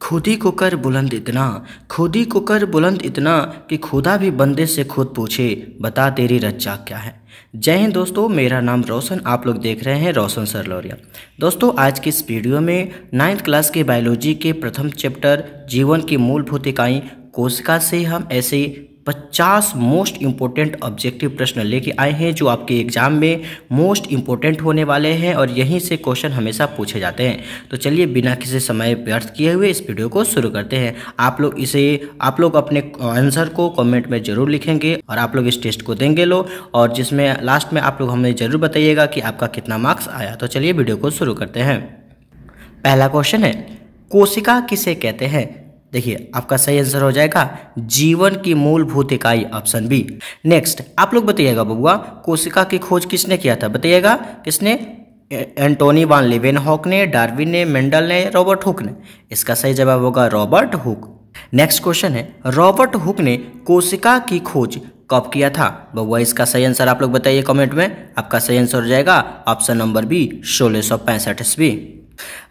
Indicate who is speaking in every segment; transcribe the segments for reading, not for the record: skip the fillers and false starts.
Speaker 1: खुदी को कर बुलंद इतना, खुदी को कर बुलंद इतना कि खुदा भी बंदे से खुद पूछे, बता तेरी रज्जा क्या है। जय हिंद दोस्तों, मेरा नाम रोशन, आप लोग देख रहे हैं रोशन सर लौरिया। दोस्तों आज की इस वीडियो में 9th क्लास के बायोलॉजी के प्रथम चैप्टर जीवन की मूलभूत इकाई कोशिका से हम ऐसे 50 मोस्ट इम्पोर्टेंट ऑब्जेक्टिव प्रश्न लेके आए हैं जो आपके एग्जाम में मोस्ट इम्पोर्टेंट होने वाले हैं और यहीं से क्वेश्चन हमेशा पूछे जाते हैं। तो चलिए बिना किसी समय व्यर्थ किए हुए इस वीडियो को शुरू करते हैं। आप लोग अपने आंसर को कमेंट में ज़रूर लिखेंगे और आप लोग इस टेस्ट को देंगे और जिसमें लास्ट में आप लोग हमें ज़रूर बताइएगा कि आपका कितना मार्क्स आया। तो चलिए वीडियो को शुरू करते हैं। पहला क्वेश्चन है, कोशिका किसे कहते हैं? देखिए आपका सही आंसर हो जाएगा जीवन की मूलभूत इकाई, ऑप्शन बी। नेक्स्ट आप लोग बताइएगा बबुआ, कोशिका की खोज किसने किया था? बताइएगा किसने? एंटोनी वान लीवेनहॉक ने, डार्विन ने, मेंडल ने, रॉबर्ट हुक ने। इसका सही जवाब होगा रॉबर्ट हुक। नेक्स्ट क्वेश्चन है, रॉबर्ट हुक ने कोशिका की खोज कब किया था? बबुआ इसका सही आंसर आप लोग बताइए कमेंट में। आपका सही आंसर हो जाएगा ऑप्शन नंबर बी, 1665 ईस्वी।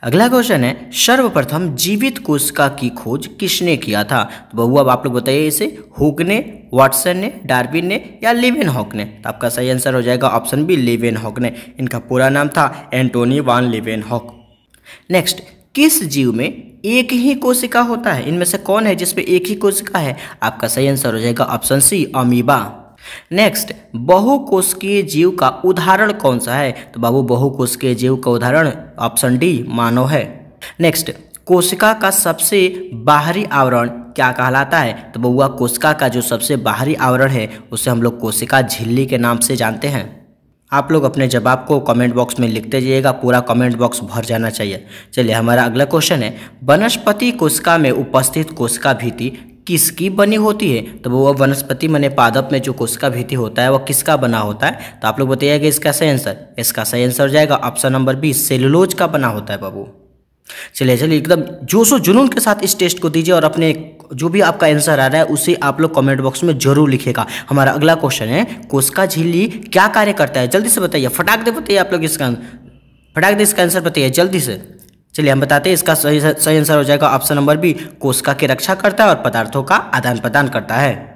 Speaker 1: अगला क्वेश्चन है, सर्वप्रथम जीवित कोशिका की खोज किसने किया था? तो बबुआ अब आप लोग बताइए इसे, हुक ने, वाटसन ने, डार्विन ने या लीवेनहॉक ने। तो आपका सही आंसर हो जाएगा ऑप्शन बी, लीवेनहॉक ने। इनका पूरा नाम था एंटोनी वान लीवेनहॉक। नेक्स्ट, किस जीव में एक ही कोशिका होता है? इनमें से कौन है जिसमें एक ही कोशिका है? आपका सही आंसर हो जाएगा ऑप्शन सी, अमीबा। नेक्स्ट, बहुकोशिकीय जीव का उदाहरण कौन सा है? तो बाबू बहुकोशिकीय जीव का उदाहरण ऑप्शन डी, मानव है। नेक्स्ट, कोशिका का सबसे बाहरी आवरण क्या कहलाता है? तो बउआ कोशिका का जो सबसे बाहरी आवरण है उसे हम लोग कोशिका झिल्ली के नाम से जानते हैं। आप लोग अपने जवाब को कमेंट बॉक्स में लिखते जाइएगा, पूरा कमेंट बॉक्स भर जाना चाहिए। चलिए हमारा अगला क्वेश्चन है, वनस्पति कोशिका में उपस्थित कोशिका भित्ति किसकी बनी होती है? तो वो वनस्पति माने पादप में जो कोशिका भित्ति होता है वो किसका बना होता है? तो आप लोग बताइएगा इसका सही आंसर। इसका सही आंसर हो जाएगा ऑप्शन नंबर बी, सेलुलोज का बना होता है बाबू। चलिए एकदम जोशो जुनून के साथ इस टेस्ट को दीजिए और अपने जो भी आपका आंसर आ रहा है उसे आप लोग कमेंट बॉक्स में जरूर लिखेगा। हमारा अगला क्वेश्चन है, कोशिका झिल्ली क्या कार्य करता है? जल्दी से बताइए, फटाक दे बताइए आप लोग इसका, फटाक दे इसका आंसर बताइए जल्दी से। चलिए हम बताते हैं, इसका सही आंसर हो जाएगा ऑप्शन नंबर बी, कोशिका की रक्षा करता है और पदार्थों का आदान प्रदान करता है।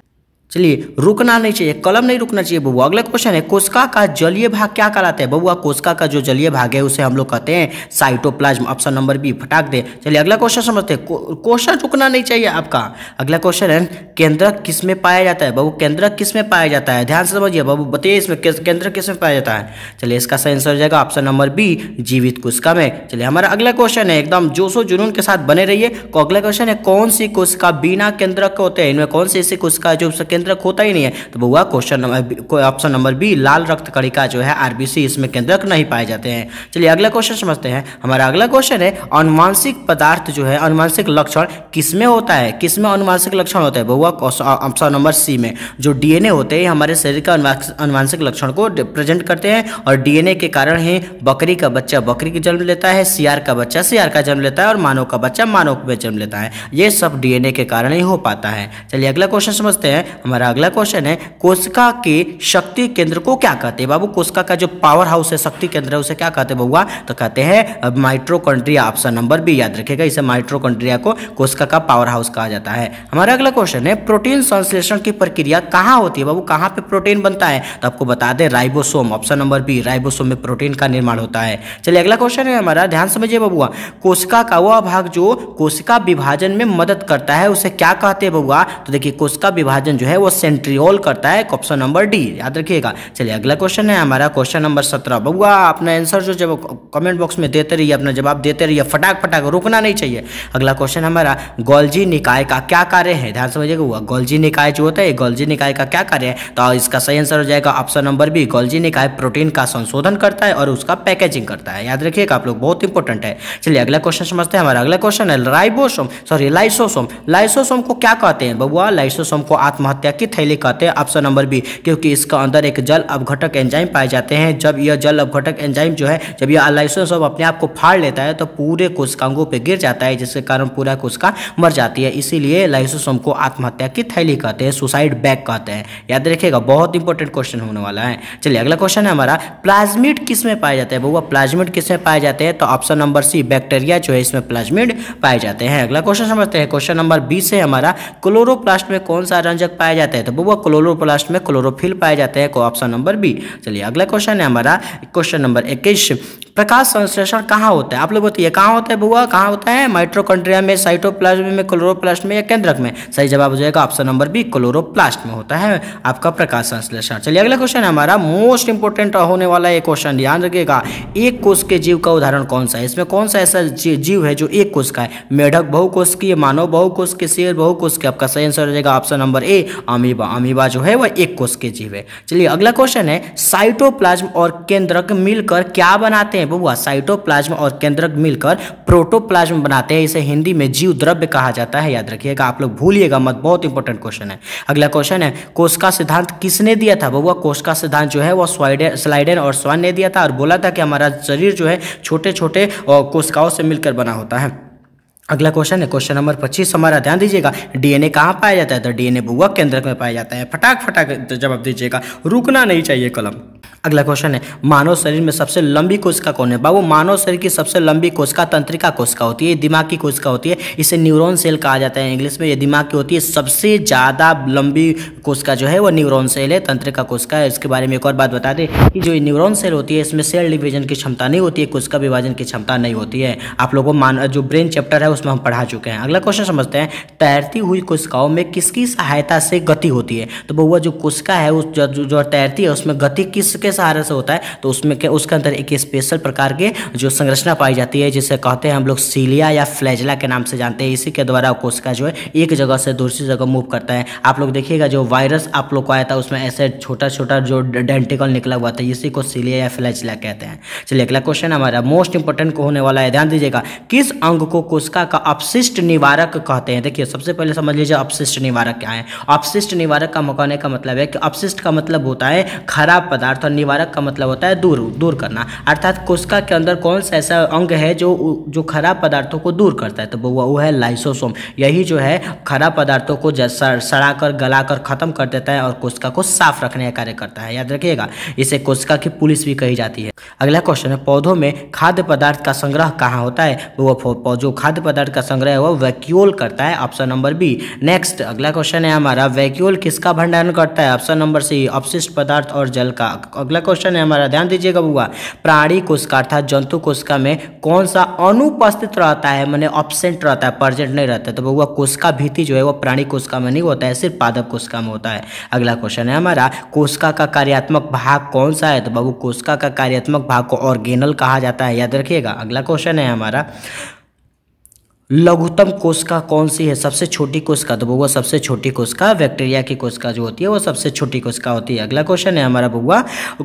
Speaker 1: चलिए रुकना नहीं चाहिए, कलम नहीं रुकना चाहिए बबुआ। अगला क्वेश्चन है, कोशिका का जलीय भाग क्या कहलाता है? बबुआ कोशिका का जो जलीय भाग है उसे हम लोग कहते हैं साइटोप्लाज्म, ऑप्शन नंबर बी, फटाक दे। चलिए अगला क्वेश्चन समझते हैं, क्वेश्चन रुकना नहीं चाहिए आपका। अगला क्वेश्चन है, केंद्रक किस में पाया जाता है? बाबू केंद्रक किस में पाया जाता है? ध्यान से समझिए बाबू, बताइए इसमें केंद्रक किस में पाया जाता है? चलिए इसका सही आंसर हो जाएगा ऑप्शन नंबर बी, जीवित कोशिका में। चलिए हमारा अगला क्वेश्चन है, एकदम जोशो जुनून के साथ बने रहिए। अगला क्वेश्चन है, कौन सी कोशिका बिना केंद्रक के होते हैं? इनमें कौन सी ऐसी कोशिका जो केंद्रक होता ही नहीं है? तो बउआ question number option number B, लाल रक्त कणिका जो है आरबीसी, इसमें केंद्रक नहीं पाए जाते हैं। चलिए अगला क्वेश्चन समझते हैं। हमारा अगला क्वेश्चन है, अनुवांशिक पदार्थ जो है, अनुवांशिक लक्षण किसमें होता है? किसमें अनुवांशिक लक्षण होता है? बउआ ऑप्शन नंबर सी में। जो डीएनए होते हैं हमारे शरीर का अनुवांशिक लक्षण को प्रेजेंट करते हैं और डीएनए के कारण ही बकरी का बच्चा बकरी की जन्म लेता है, सियार का बच्चा सियार का जन्म लेता है और मानव का बच्चा मानव में जन्म लेता है। ये सब डीएनए के कारण ही हो पाता है। चलिए अगला क्वेश्चन समझते हैं। हमारा अगला क्वेश्चन है, कोशिका के शक्ति केंद्र को क्या कहते हैं? बाबू कोशिका का जो पावर हाउस है, शक्ति केंद्र है, उसे क्या कहते हैं बउआ? तो कहते हैं माइटोकॉन्ड्रिया, ऑप्शन नंबर बी, याद रखिएगा इसे माइटोकॉन्ड्रिया को कोशिका का पावर हाउस कहा जाता है। हमारा अगला क्वेश्चन है, प्रोटीन संश्लेषण की प्रक्रिया कहाँ होती है? बाबू कहाँ पे प्रोटीन बनता है? तो आपको बता दें ribosome, option number B, ribosome में प्रोटीन का निर्माण होता है। चलिए अगला क्वेश्चन है हमारा, ध्यान समझिए बबुआ, कोशिका का वह भाग जो कोशिका विभाजन में मदद करता है उसे क्या कहते हैं बबुआ? तो देखिए कोशिका विभाजन जो है वो सेंट्रियोल करता है, ऑप्शन नंबर डी, याद रखिएगा। चलिए अगला क्वेश्चन है हमारा क्वेश्चन नंबर 17। बबुआ अपना आंसर जो जब कमेंट बॉक्स में देते रहिए, अपना जवाब देते रहिए, फटाक फटाक, रुकना नहीं चाहिए। अगला क्वेश्चन हमारा, गोल्जी निकाय का क्या कार्य है? ध्यान समझिएगा बबुआ, गोल्जी निकाय जो होता है, गोल्जी निकाय का क्या कार्य है? तो इसका सही आंसर हो जाएगा ऑप्शन नंबर बी, गोल्जी निकाय प्रोटीन का संशोधन करता है और उसका पैकेजिंग करता है, याद रखिएगा आप लोग, बहुत इंपॉर्टेंट है। चलिए अगला क्वेश्चन समझते हैं। हमारा अगला क्वेश्चन है, लाइसोसोम को क्या कहते हैं? बबुआ लाइसोसोम को आत्महत्या आत्महत्या की थैली कहते हैं, ऑप्शन नंबर बी, क्योंकि इसका अंदर एक जल अपघटक एंजाइम पाए जाते हैं। जब यह जल अपघटक एंजाइम जो है, जब यह लाइसोसोम अपने आप को फाड़ लेता है तो पूरे कोशिकांगों पे गिर जाता है, जिसके कारण पूरा कोशिका मर जाती है। इसीलिए लाइसोसोम को आत्महत्या की थैली कहते हैं, सुसाइड बैग कहते हैं। याद रखिएगा, बहुत इंपॉर्टेंट क्वेश्चन होने वाला है। चलिए अगला क्वेश्चन है हमारा, प्लाज्मिड किस में पाए जाते हैं बउआ? प्लाज्मिड किस में पाए जाते हैं? तो ऑप्शन नंबर सी, बैक्टीरिया जो है इसमें प्लाज्मिड पाए जाते हैं। अगला क्वेश्चन समझते हैं, क्वेश्चन नंबर 20 है हमारा, क्लोरोप्लास्ट में कौन सा रंजक पाया जाता है? तो बउआ क्लोरोप्लास्ट में क्लोरोफिल पाए जाते हैं, ऑप्शन नंबर बी। चलिए अगला क्वेश्चन है हमारा, क्वेश्चन नंबर 21, प्रकाश संश्लेषण कहाँ होता है? आप लोग बताइए कहाँ होता है बउआ, कहाँ होता है? माइटोकॉन्ड्रिया में, साइटोप्लाज्म में, क्लोरोप्लास्ट में या केंद्रक में? सही जवाब हो जाएगा ऑप्शन नंबर बी, क्लोरोप्लास्ट में होता है आपका प्रकाश संश्लेषण। चलिए अगला क्वेश्चन है हमारा, मोस्ट इंपोर्टेंट होने वाला एक क्वेश्चन, ध्यान रखिएगा, एक कोष के जीव का उदाहरण कौन सा है? इसमें कौन सा ऐसा जीव है जो एक कोष का है? मेढक बहुकोषीय, मानव बहुकोषीय, शेर बहुकोषीय? आपका सही आंसर हो जाएगा option number A, amoeba. Amoeba जो है वह एक कोष के जीव है। चलिए अगला क्वेश्चन है, साइटोप्लाज्म और केंद्रक मिलकर क्या बनाते हैं बउआ? साइटोप्लाज्म और केंद्रक मिलकर प्रोटोप्लाज्म बनाते हैं, इसे हिंदी में जीव द्रव्य कहा जाता है। याद रखिएगा, आप लोग भूलिएगा मत, बहुत इंपॉर्टेंट क्वेश्चन है। अगला क्वेश्चन है, कोशिका सिद्धांत किसने दिया था बउआ? कोशिका सिद्धांत जो है वो स्लाइडेन और स्वान ने दिया था और बोला था कि हमारा शरीर जो है छोटे छोटे कोशिकाओं से मिलकर बना होता है। अगला क्वेश्चन है क्वेश्चन नंबर 25, हमारा ध्यान दीजिएगा, डीएनए कहाँ पाया जाता है? तो डीएनए बउआ केंद्रक में पाया जाता है। फटाक फटाक जवाब दीजिएगा, रुकना नहीं चाहिए कलम। अगला क्वेश्चन है, मानव शरीर में सबसे लंबी कोशिका कौन है? बाबू मानव शरीर की सबसे लंबी कोशिका तंत्रिका कोशिका होती है, दिमाग की कोशिका होती है, इसे न्यूरॉन सेल कहा जाता है इंग्लिश में। ये दिमाग की होती है, सबसे ज़्यादा लंबी कोशिका जो है वो न्यूरॉन सेल है, तंत्रिका कोशिका है। इसके बारे में एक और बात बता दें कि जो न्यूरॉन सेल होती है इसमें सेल डिवीजन की क्षमता नहीं होती है, कोशिका विभाजन की क्षमता नहीं होती है। आप लोगों को जो ब्रेन चैप्टर है उसमें हम पढ़ा चुके हैं। अगला क्वेश्चन समझते हैं, तैरती हुई कोशिकाओं में किसकी सहायता से गति होती है? तो बउआ जो कोशिका है उस जो तैरती है उसमें गति किसके सहारे से होता है? तो उसमें उसके अंदर एक स्पेशल प्रकार के जो संरचना पाई जाती है जिसे कहते हैं हम लोग सीलिया या फ्लैजला के नाम से जानते हैं। इसी के द्वारा कोशिका जो है एक जगह से दूसरी जगह मूव करता है। आप लोग देखिएगा जो वायरस आप लोग को आया था उसमें ऐसे छोटा छोटा जो डेंटिकल निकला हुआ था, इसी को सीलिया या फ्लैजला कहते हैं। चलिए अगला क्वेश्चन हमारा मोस्ट इंपोर्टेंट को होने वाला है, ध्यान दीजिएगा, किस अंग को कोशिका का अपशिष्ट निवारक कहते हैं? देखिए सबसे पहले समझ लीजिए अपशिष्ट निवारक क्या है। अपशिष्ट निवारक का कहने का मतलब है कि अपशिष्ट का मतलब होता है खराब पदार्थ और निवारक का मतलब होता है दूर करना। अर्थात कोशिका के अंदर कौन सा ऐसा अंग है जो खराब पदार्थों को दूर करता है? तो वो है लाइसोसोम। यही जो है खराब पदार्थों को सड़ाकर गलाकर खत्म कर देता है और कोशिका को साफ रखने का कार्य करता है। याद रखिएगा, इसे कोशिका की पुलिस भी कही जाती है। अगला क्वेश्चन है, पौधों में खाद्य पदार्थ का संग्रह कहाँ होता है? वो जो खाद्य पदार्थ का संग्रह है वो वैक्यूल करता है, ऑप्शन नंबर बी। नेक्स्ट अगला क्वेश्चन है हमारा, वैक्यूल किसका भंडारण करता है? ऑप्शन नंबर सी, अपशिष्ट पदार्थ और जल का। अगला क्वेश्चन है हमारा, ध्यान दीजिएगा बुआ, प्राणी कोशिका अर्थात जंतु कोशिका में कौन सा अनुपस्थित रहता है, माने ऑब्सेंट रहता है, प्रेजेंट नहीं रहता है? तो बुआ कोशिका भित्ति जो है वो प्राणी कोशिका में नहीं होता है, सिर्फ पादप कोशिका में होता है। अगला क्वेश्चन है हमारा, कोशिका का कार्यात्मक भाग कौन सा है? तो बाबू कोशिका का कार्यात्मक भाग को ऑर्गेनल कहा जाता है। याद रखिएगा। अगला क्वेश्चन है हमारा, लघुत्तम कोशिका कौन सी है? सबसे छोटी कोशिका? तो बउआ सबसे छोटी कोशिका बैक्टीरिया की कोशिका जो होती है वो सबसे छोटी कोशिका होती है। अगला क्वेश्चन है हमारा बउआ,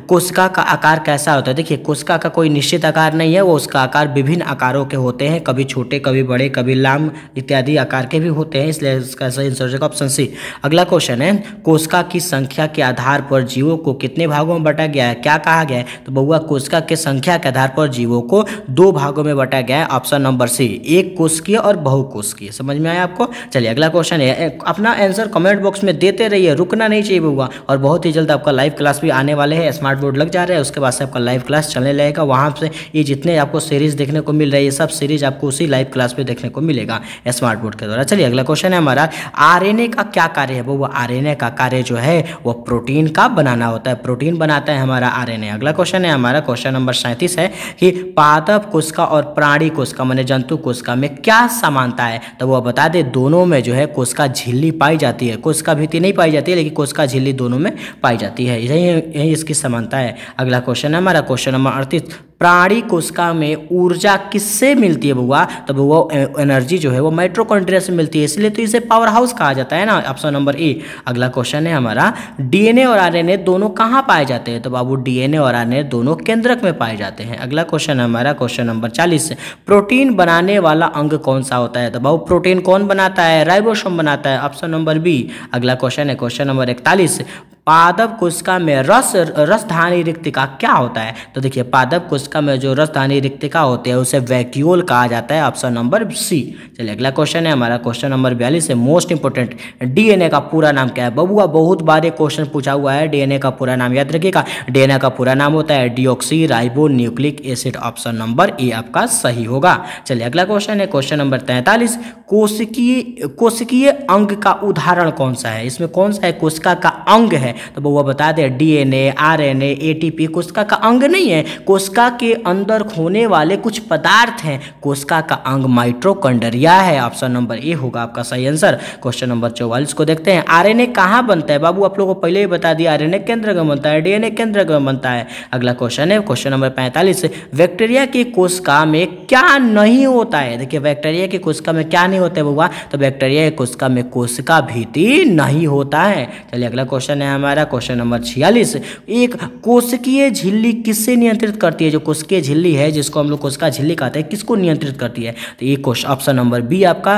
Speaker 1: कोशिका का आकार कैसा होता है? देखिए कोशिका का कोई निश्चित आकार नहीं है, वो उसका आकार विभिन्न आकारों के होते हैं, कभी छोटे कभी बड़े कभी लाम इत्यादि आकार के भी होते हैं, इसलिए इसका सही आंसर होगा ऑप्शन सी। अगला क्वेश्चन है, कोशिका की संख्या के आधार पर जीवों को कितने भागों में बांटा गया है? क्या कहा गया है? तो बउआ कोशिका की संख्या के आधार पर जीवों को 2 भागों में बांटा गया है, ऑप्शन नंबर सी, एक कोशिकीय और बहुकोशिकीय। समझ में आया आपको? चलिए अगला क्वेश्चन है, अपना आंसर कमेंट बॉक्स में देते रहिए, रुकना नहीं चाहिए बउआ। और बहुत ही जल्द आपका लाइव क्लास भी आने वाले हैं, स्मार्ट बोर्ड लग जा रहा है, उसके बाद से आपका लाइव क्लास चलने लगेगा। वहाँ से ये जितने आपको सीरीज देखने को मिल रही है सब सीरीज आपको उसी लाइव क्लास में देखने को मिलेगा स्मार्ट बोर्ड के द्वारा। चलिए अगला क्वेश्चन है हमारा, आरएनए का क्या कार्य है बउआ? आरएनए का कार्य जो है वो प्रोटीन का बनाना होता है, प्रोटीन बनाता है हमारा आरएनए। अगला क्वेश्चन है हमारा, क्वेश्चन नंबर 37 है कि पादप कोशिका और प्राणी कोशिका माने जंतु कोशिका में क्या समानता है? तो वो बता दे, दोनों में जो है कोशिका झिल्ली पाई जाती है, कोशिका भित्ति नहीं पाई जाती है लेकिन कोशिका झिल्ली दोनों में पाई जाती है, यही इसकी समानता है। अगला क्वेश्चन है हमारा, क्वेश्चन नंबर 38, प्राणी कोशिका में ऊर्जा किससे मिलती है बउआ? तो बउआ एनर्जी जो है वो माइटोकॉन्ड्रिया से मिलती है, इसलिए तो इसे पावर हाउस कहा जाता है ना। Option number A. अगला क्वेश्चन है हमारा, डीएनए और आरएनए दोनों कहाँ पाए जाते हैं? तो बाबू डीएनए और आरएनए दोनों केंद्रक में पाए जाते हैं। अगला क्वेश्चन है हमारा क्वेश्चन नंबर 40, प्रोटीन बनाने वाला अंग कौन सा होता है? तो बाबू प्रोटीन कौन बनाता है? राइबोसोम बनाता है। Option number B. अगला क्वेश्चन है क्वेश्चन नंबर 41, पादप कोशिका में रसधानी रिक्तिका क्या होता है? तो देखिए पादप कोशिका में जो रसधानी रिक्तिका होती है उसे वैक्यूल कहा जाता है। Option number C. चलिए अगला क्वेश्चन है हमारा क्वेश्चन नंबर 42 है, मोस्ट इंपोर्टेंट, डीएनए का पूरा नाम क्या है? बबुआ बहुत बार क्वेश्चन पूछा हुआ है, डीएनए का पूरा नाम याद रखिएगा। डीएनए का पूरा नाम होता है deoxy ribo nucleic acid. Option number A आपका सही होगा। चलिए अगला क्वेश्चन है क्वेश्चन नंबर 43, कोशिकीय अंग का उदाहरण कौन सा है? इसमें कौन सा है कोशिका का अंग है? तो वो बता दे, डीएनए, आरएनए, एटीपी कोशिका का अंग नहीं है। कोशिका के अंदर होने वाले कुछ पदार्थ हैं। कोशिका का अंग माइटोकॉन्ड्रिया है। ऑप्शन नंबर ए होगा आपका सही आंसर। क्वेश्चन नंबर 44 को देखते हैं, आरएनए कहाँ बनता है? बाबू आप लोगों को पहले ही बता दिया, आरएनए केंद्रक में बनता है, डीएनए केंद्रक में बनता है। अगला क्वेश्चन है क्वेश्चन नंबर 45, बैक्टीरिया की कोशिका में क्या नहीं होता है? देखिए बैक्टीरिया की कोशिका में क्या नहीं होता है बउआ? तो बैक्टीरिया की कोशिका में कोशिका भित्ति नहीं होता है। चलिए अगला क्वेश्चन है हमारा क्वेश्चन नंबर 46, एक कोशिकीय झिल्ली किससे नियंत्रित करती है? जो कोशिकीय झिल्ली है जिसको हम लोग कोशिका झिल्ली कहते हैं, किसको नियंत्रित करती है? तो ये क्वेश्चन ऑप्शन नंबर बी आपका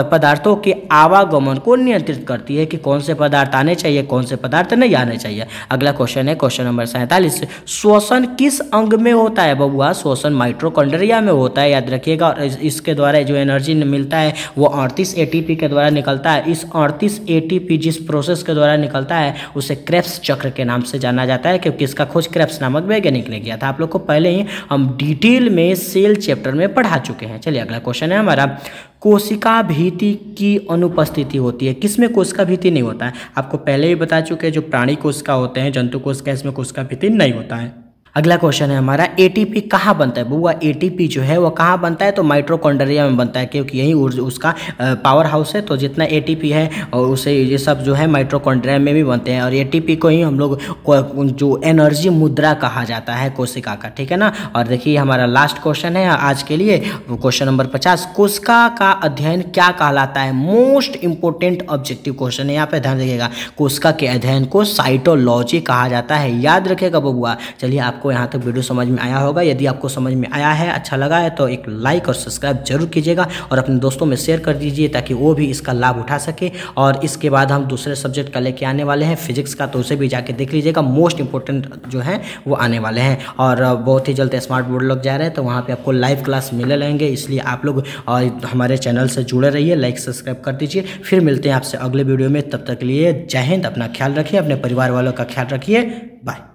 Speaker 1: पदार्थों के आवागमन को नियंत्रित करती है कि कौन से पदार्थ आने चाहिए, कौन से पदार्थ नहीं आने चाहिए। अगला क्वेश्चन है क्वेश्चन नंबर 47, श्वसन किस अंग में होता है बबुआ? श्वसन माइटोकॉन्ड्रिया में होता है, याद रखिएगा। और इसके द्वारा जो एनर्जी मिलता है वो 38 एटीपी के द्वारा निकलता है। इस 38 एटीपी जिस प्रोसेस के द्वारा निकलता है उसे क्रेब्स चक्र के नाम से जाना जाता है, क्योंकि इसका खोज क्रेब्स नामक वैज्ञानिक ने किया था। आप लोग को पहले ही हम डिटेल में सेल चैप्टर में पढ़ा चुके हैं। चलिए अगला क्वेश्चन है हमारा, कोशिका भित्ति की अनुपस्थिति होती है, किसमें कोशिका भित्ति नहीं होता है? आपको पहले ही बता चुके हैं, जो प्राणी कोशिका होते हैं, जंतु कोशिका, इसमें कोशिका भित्ति नहीं होता है। अगला क्वेश्चन है हमारा, एटीपी कहाँ बनता है? बुआ एटीपी जो है वो कहाँ बनता है? तो माइटोकॉन्ड्रिया में बनता है, क्योंकि यही उसका पावर हाउस है। तो जितना एटीपी है और उसे ये सब जो है माइटोकॉन्ड्रिया में भी बनते हैं। और एटीपी को ही हम लोग जो एनर्जी मुद्रा कहा जाता है कोशिका का, ठीक है ना। और देखिए हमारा लास्ट क्वेश्चन है आज के लिए, क्वेश्चन नंबर 50, कोशिका का अध्ययन क्या कहलाता है? मोस्ट इंपोर्टेंट ऑब्जेक्टिव क्वेश्चन है, यहाँ पे ध्यान रखिएगा। कोशिका के अध्ययन को साइटोलॉजी कहा जाता है, याद रखिएगा बबुआ। चलिए आपको यहाँ तक वीडियो समझ में आया होगा। यदि आपको समझ में आया है, अच्छा लगा है, तो एक लाइक और सब्सक्राइब जरूर कीजिएगा और अपने दोस्तों में शेयर कर दीजिए ताकि वो भी इसका लाभ उठा सके। और इसके बाद हम दूसरे सब्जेक्ट का लेके आने वाले हैं फिजिक्स का, तो उसे भी जाके देख लीजिएगा। मोस्ट इंपोर्टेंट जो है वो आने वाले हैं और बहुत ही जल्द स्मार्ट बोर्ड लग जा रहे हैं, तो वहाँ पे आपको लाइव क्लास मिले रहेंगे। इसलिए आप लोग हमारे चैनल से जुड़े रहिए, लाइक सब्सक्राइब कर दीजिए। फिर मिलते हैं आपसे अगले वीडियो में, तब तक के लिए जय हिंद। अपना ख्याल रखिए, अपने परिवार वालों का ख्याल रखिए। बाय।